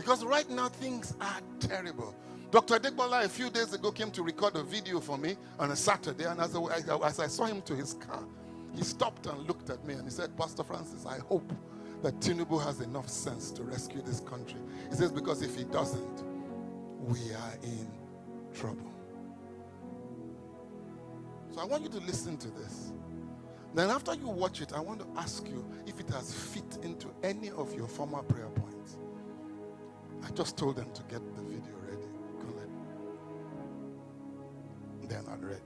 Because right now things are terrible. Dr. Adegbola a few days ago came to record a video for me on a Saturday, and as I saw him to his car, he stopped and looked at me and he said, Pastor Francis, I hope that Tinubu has enough sense to rescue this country. He says, because if he doesn't, we are in trouble. So I want you to listen to this. Then after you watch it, I want to ask you if it has fit into any of your former prayer points. I just told them to get the video ready. They're not ready.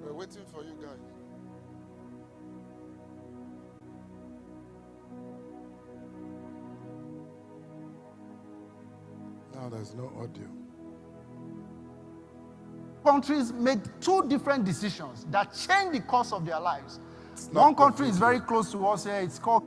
We're waiting for you guys. Now there's no audio. Countries made two different decisions that changed the course of their lives. One country is very close to us here. It's called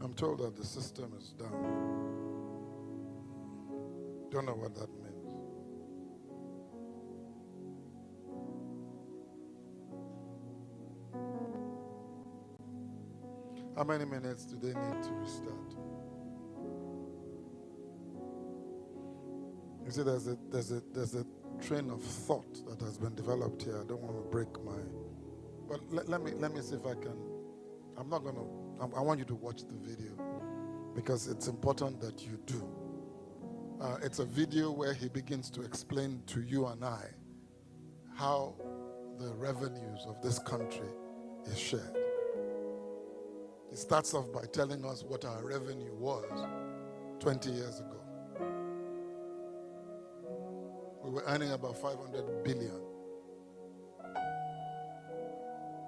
I'm told that the system is down. Don't know what that means. How many minutes do they need to restart? You see, there's a train of thought that has been developed here. I don't want to break my. But let me see if I can. I'm not going to. I want you to watch the video because it's important that you do. It's a video where he begins to explain to you and I how the revenues of this country is shared. He starts off by telling us what our revenue was 20 years ago. We were earning about 500 billion.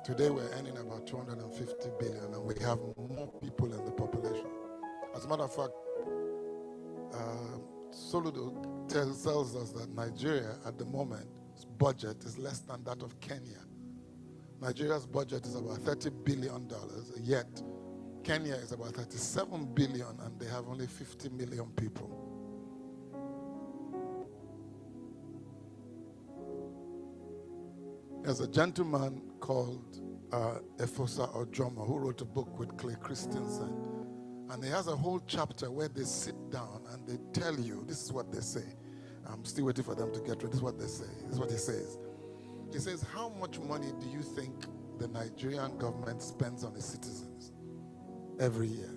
Today we're earning about 250 billion, and we have more people in the population. As a matter of fact, Soludo tells us that Nigeria at the moment's budget is less than that of Kenya. Nigeria's budget is about $30 billion, yet Kenya is about 37 billion, and they have only 50 million people. There's a gentleman called Efosa Ojomo who wrote a book with Clay Christensen, and he has a whole chapter where they sit down and they tell you, this is what they say. I'm still waiting for them to get ready. This is what they say. This is what he says. He says, how much money do you think the Nigerian government spends on its citizens every year?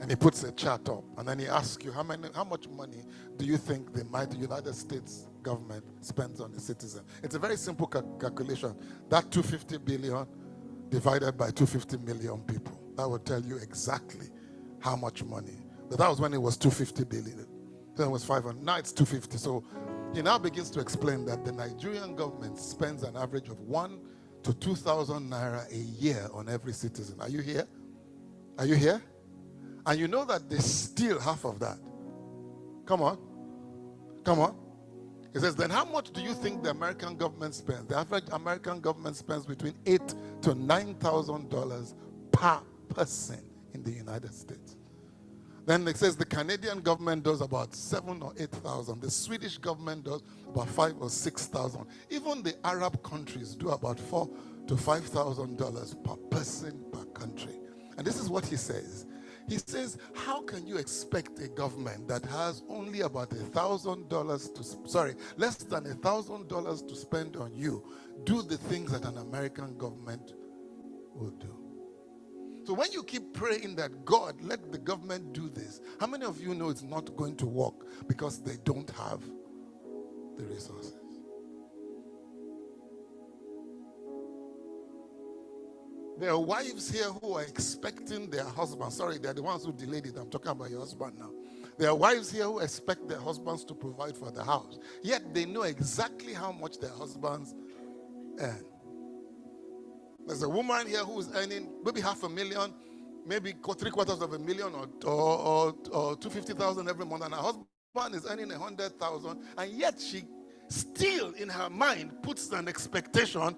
And he puts a chart up, and then he asks you, how much money do you think the United States government spends on its citizens? It's a very simple calculation. That 250 billion divided by 250 million people, that will tell you exactly how much money. But that was when it was 250 billion. Then it was 500. Now it's 250. So he now begins to explain that the Nigerian government spends an average of 1,000 to 2,000 naira a year on every citizen. Are you here? Are you here? And you know that they steal half of that. Come on. Come on. He says, then how much do you think the American government spends? The average American government spends between $8,000 to $9,000 per person in the United States. Then it says the Canadian government does about 7,000 or 8,000. The Swedish government does about 5,000 or 6,000. Even the Arab countries do about $4,000 to $5,000 per person per country. And this is what he says. He says, how can you expect a government that has only about less than $1,000 to spend on you, do the things that an American government would do? So when you keep praying that, God, let the government do this, how many of you know it's not going to work because they don't have the resources? There are wives here who are expecting their husbands. Sorry, they're the ones who delayed it. I'm talking about your husband now. There are wives here who expect their husbands to provide for the house. Yet they know exactly how much their husbands earn. There's a woman here who is earning maybe $500,000, maybe $750,000 or $250,000 every month, and her husband is earning $100,000, and yet she still in her mind puts an expectation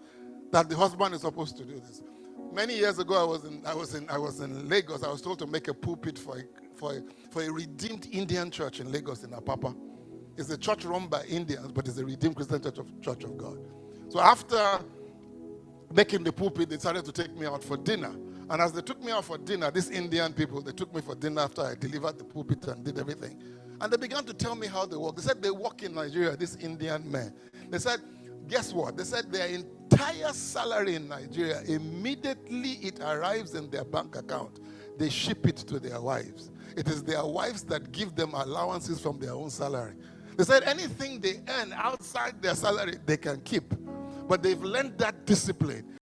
that the husband is supposed to do this. Many years ago, I was in Lagos. I was told to make a pulpit for a redeemed Indian church in Lagos in Apapa. It's a church run by Indians, but it's a redeemed Christian church of God. So after making the pulpit, they decided to take me out for dinner. And as they took me out for dinner, these Indian people, they took me for dinner after I delivered the pulpit and did everything. And they began to tell me how they work. They said they work in Nigeria, these Indian men. They said, guess what? They said their entire salary in Nigeria, immediately it arrives in their bank account, they ship it to their wives. It is their wives that give them allowances from their own salary. They said anything they earn outside their salary, they can keep. But they've learned that discipline.